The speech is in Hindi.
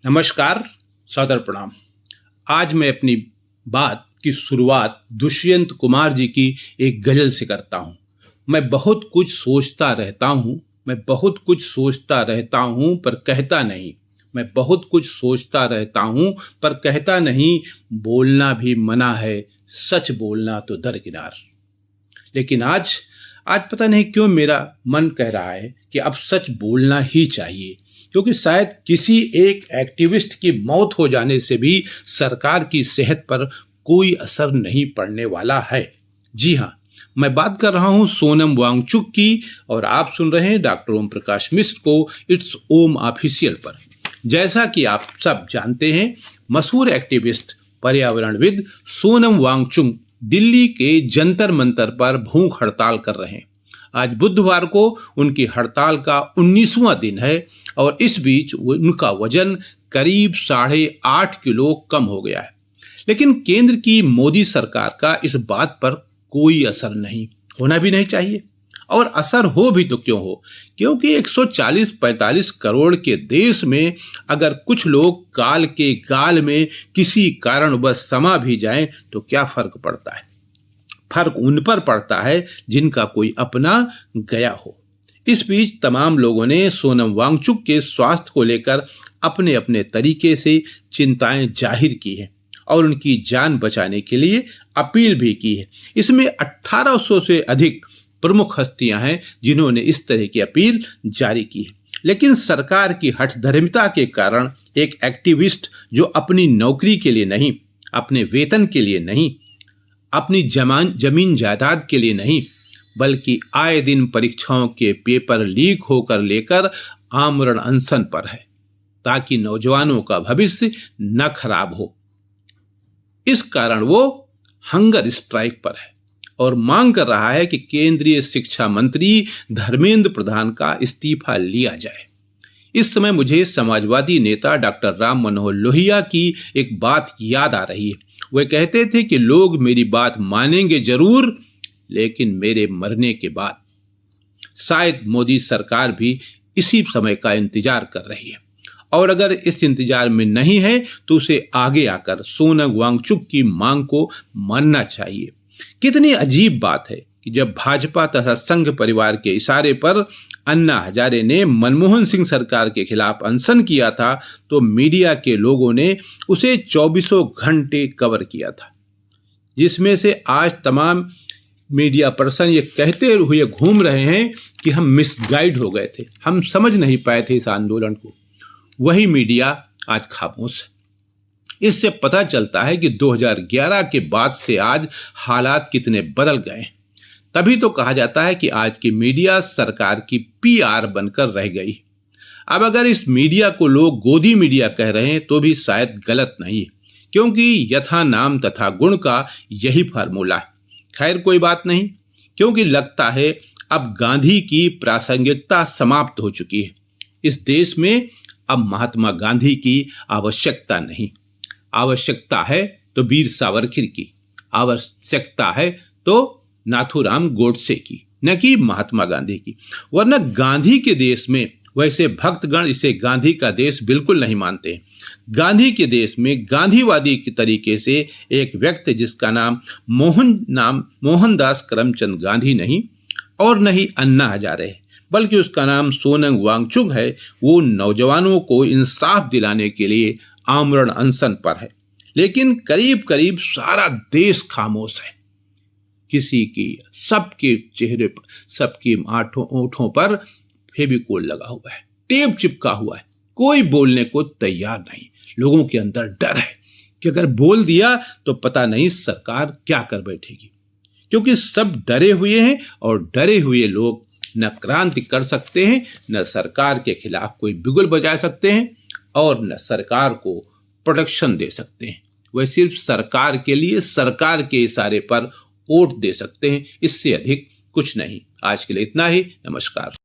नमस्कार, सादर प्रणाम। आज मैं अपनी बात की शुरुआत दुष्यंत कुमार जी की एक गज़ल से करता हूँ। मैं बहुत कुछ सोचता रहता हूँ, मैं बहुत कुछ सोचता रहता हूँ पर कहता नहीं। मैं बहुत कुछ सोचता रहता हूँ पर कहता नहीं, बोलना भी मना है, सच बोलना तो दरकिनार। लेकिन आज आज पता नहीं क्यों मेरा मन कह रहा है कि अब सच बोलना ही चाहिए, क्योंकि शायद किसी एक एक्टिविस्ट की मौत हो जाने से भी सरकार की सेहत पर कोई असर नहीं पड़ने वाला है। जी हाँ, मैं बात कर रहा हूँ सोनम वांगचुक की, और आप सुन रहे हैं डॉक्टर ओम प्रकाश मिश्र को इट्स ओम ऑफिशियल पर। जैसा कि आप सब जानते हैं, मशहूर एक्टिविस्ट पर्यावरणविद सोनम वांगचुक दिल्ली के जंतर मंतर पर भूख हड़ताल कर रहे हैं। आज बुधवार को उनकी हड़ताल का 19वां दिन है, और इस बीच उनका वजन करीब 8.5 किलो कम हो गया है। लेकिन केंद्र की मोदी सरकार का इस बात पर कोई असर नहीं, होना भी नहीं चाहिए। और असर हो भी तो क्यों हो, क्योंकि 140-45 करोड़ के देश में अगर कुछ लोग काल के गाल में किसी कारणवश समा भी जाएं तो क्या फर्क पड़ता है। फर्क उन पर पड़ता है जिनका कोई अपना गया हो। इस बीच तमाम लोगों ने सोनम वांगचुक के स्वास्थ्य को लेकर अपने अपने तरीके से चिंताएं जाहिर की है और उनकी जान बचाने के लिए अपील भी की है। इसमें 1800 से अधिक प्रमुख हस्तियां हैं जिन्होंने इस तरह की अपील जारी की है। लेकिन सरकार की हठधर्मिता के कारण एक एक्टिविस्ट जो अपनी नौकरी के लिए नहीं, अपने वेतन के लिए नहीं, अपनी जमीन जायदाद के लिए नहीं, बल्कि आए दिन परीक्षाओं के पेपर लीक होकर लेकर आमरण अनशन पर है, ताकि नौजवानों का भविष्य न खराब हो। इस कारण वो हंगर स्ट्राइक पर है और मांग कर रहा है कि केंद्रीय शिक्षा मंत्री धर्मेंद्र प्रधान का इस्तीफा लिया जाए। इस समय मुझे समाजवादी नेता डॉक्टर राम मनोहर लोहिया की एक बात याद आ रही है। वे कहते थे कि लोग मेरी बात मानेंगे जरूर, लेकिन मेरे मरने के बाद। शायद मोदी सरकार भी इसी समय का इंतजार कर रही है, और अगर इस इंतजार में नहीं है तो उसे आगे आकर सोनम वांगचुक की मांग को मानना चाहिए। कितनी अजीब बात है कि जब भाजपा तथा संघ परिवार के इशारे पर अन्ना हजारे ने मनमोहन सिंह सरकार के खिलाफ अनशन किया था, तो मीडिया के लोगों ने उसे 24 घंटे कवर किया था, जिसमें से आज तमाम मीडिया पर्सन ये कहते हुए घूम रहे हैं कि हम मिसगाइड हो गए थे, हम समझ नहीं पाए थे इस आंदोलन को। वही मीडिया आज खामोश है। इससे पता चलता है कि 2011 के बाद से आज हालात कितने बदल गए। तभी तो कहा जाता है कि आज की मीडिया सरकार की पीआर बनकर रह गई। अब अगर इस मीडिया को लोग गोदी मीडिया कह रहे हैं तो भी शायद गलत नहीं है, क्योंकि यथा नाम तथा गुण का यही फार्मूला है। खैर कोई बात नहीं, क्योंकि लगता है अब गांधी की प्रासंगिकता समाप्त हो चुकी है। इस देश में अब महात्मा गांधी की आवश्यकता नहीं, आवश्यकता है तो वीर सावरकर की, आवश्यकता है तो नाथूराम गोडसे की, न कि महात्मा गांधी की। वरना गांधी के देश में वैसे भक्तगण इसे गांधी का देश बिल्कुल नहीं मानते। गांधी के देश में गांधीवादी के तरीके से एक व्यक्ति जिसका नाम मोहनदास करमचंद गांधी नहीं और नहीं अन्ना हजारे है, बल्कि उसका नाम सोनम वांगचुक है, वो नौजवानों को इंसाफ दिलाने के लिए आमरण अनशन पर है। लेकिन करीब करीब सारा देश खामोश है। किसी की, सबके चेहरे पर, सबकी ओठों पर फेविकोल लगा हुआ है, टेप चिपका हुआ है, कोई बोलने को तैयार नहीं। लोगों के अंदर डर है कि अगर बोल दिया तो पता नहीं सरकार क्या कर बैठेगी, क्योंकि सब डरे हुए हैं, और डरे हुए लोग न क्रांति कर सकते हैं, न सरकार के खिलाफ कोई बिगुल बजा सकते हैं, और न सरकार को प्रोटेक्शन दे सकते हैं। वह सिर्फ सरकार के लिए, सरकार के इशारे पर वोट दे सकते हैं, इससे अधिक कुछ नहीं। आज के लिए इतना ही। नमस्कार।